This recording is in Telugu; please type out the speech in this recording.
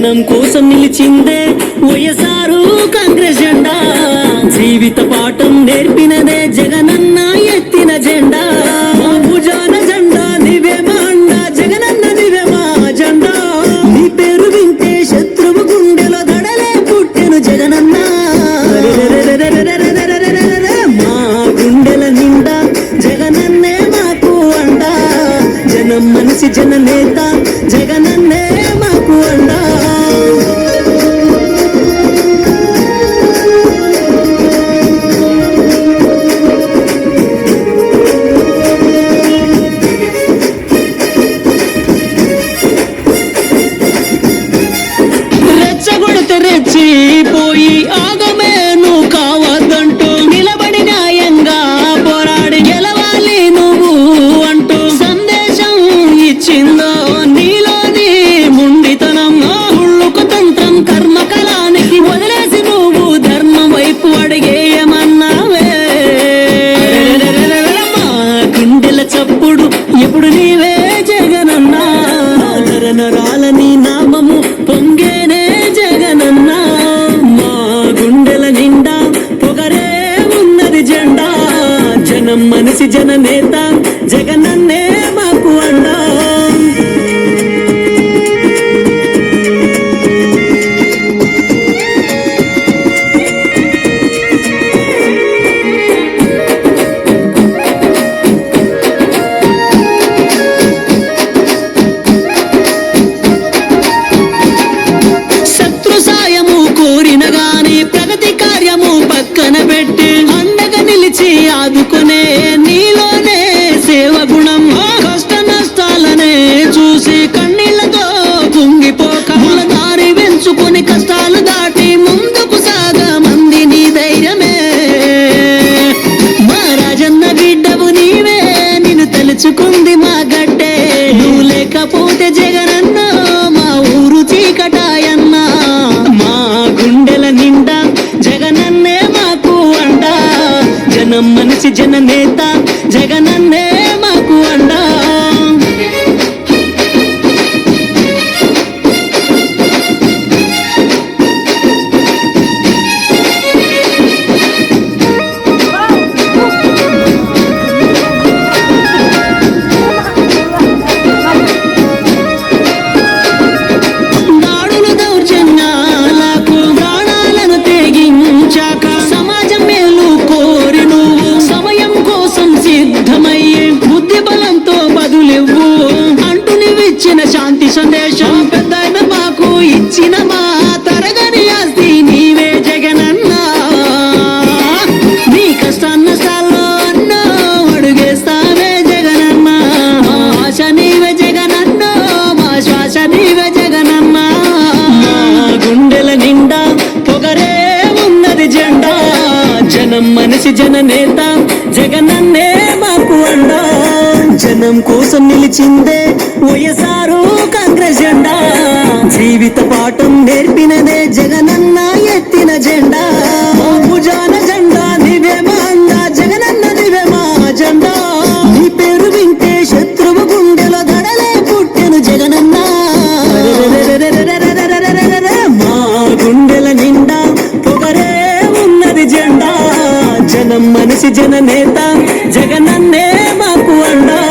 జనం కోసం నిలిచిందే వైఎస్ఆర్ కాంగ్రెస్ జెండా జీవిత పాఠం నేర్పినదే జగనన్న ఎత్తిన జెండా మా భుజాన జెండా నీవే మా అండా జగనన్న నీవే మా జెండా నీ పేరు వింటే శత్రువు గుండెలో దడలే పుట్టెను జగనన్న మా గుండెల నిండా జగనన్నే మాకు అండా జనం మనిషి జననేత జగనన్నే మాకు అండా రెచ్చిపోయి ఆగమేను కావద్దంటూ నిలబడి న్యాయంగా పోరాడి గెలవాలి నువ్వు అంటూ సందేశం ఇచ్చిందో నీలోని ముండితనం ఉళ్ళుకు తంత్రం కర్మకలానికి వదిలేసి నువ్వు ధర్మం వైపు అడిగేయమన్నావే మా గుండెల చప్పుడు ఎప్పుడు నీవే జగనన్నా నరనరాలని నామము పొంగేనే జగనన్నా మా గుండెల నిండా పొగరే ఉన్నది జెండా జనం మనిషి జననేత జగనన్నే మాకు అండా పక్కన పెట్టి అండగా నిలిచి ఆదుకునే నీలోనే సేవ గుణం కష్ట నష్టాలనే చూసి కన్నీళ్లతో కుంగిపోక దారి వెంచుకొని కష్టాలు దాటి ముందుకు సాగమంది నీ ధైర్యమే మా రాజన్న బిడ్డవు నీవే నిన్ను తలుచుకుంది మా గడ్డే నువ్వు లేకపోతే జగనన్న మా ఊరు చీకటాయన్నా మా గుండెల నిండా జగనన్నే మాకు అండా జనం మనిషి జననేత జగనన్నే మాకు అండా శాంతి సందేశం పెద్దయిన మాకు ఇచ్చిన మా తరగని ఆస్తి నీవే జగనన్న నీ కష్టాన్నసాల్లో అన్నో అడుగేస్తావే జగనన్న మా ఆశ నీవే జగనన్న మా శ్వాస నీవే జగనన్న మా గుండెల నిండా పొగరే ఉన్నది జెండా జనం మనిషి జననేత జగనన్నే మాకు అండా జనం కోసం నిలిచిందే వైఎస్ఆర్ కాంగ్రెస్ జెండా జీవిత పాఠం నేర్పినదే జగనన్న ఎత్తిన జెండా మా భుజాన జెండా నీవే మా అండా జగనన్న నీవే మా జెండా నీ పేరు వింటే శత్రువు గుండెలో దడలే పుట్టెను జగనన్న మా గుండెల నిండా పొగరే ఉన్నది జెండా జనం మనిషి జననేత జగనన్నే మాకు అండా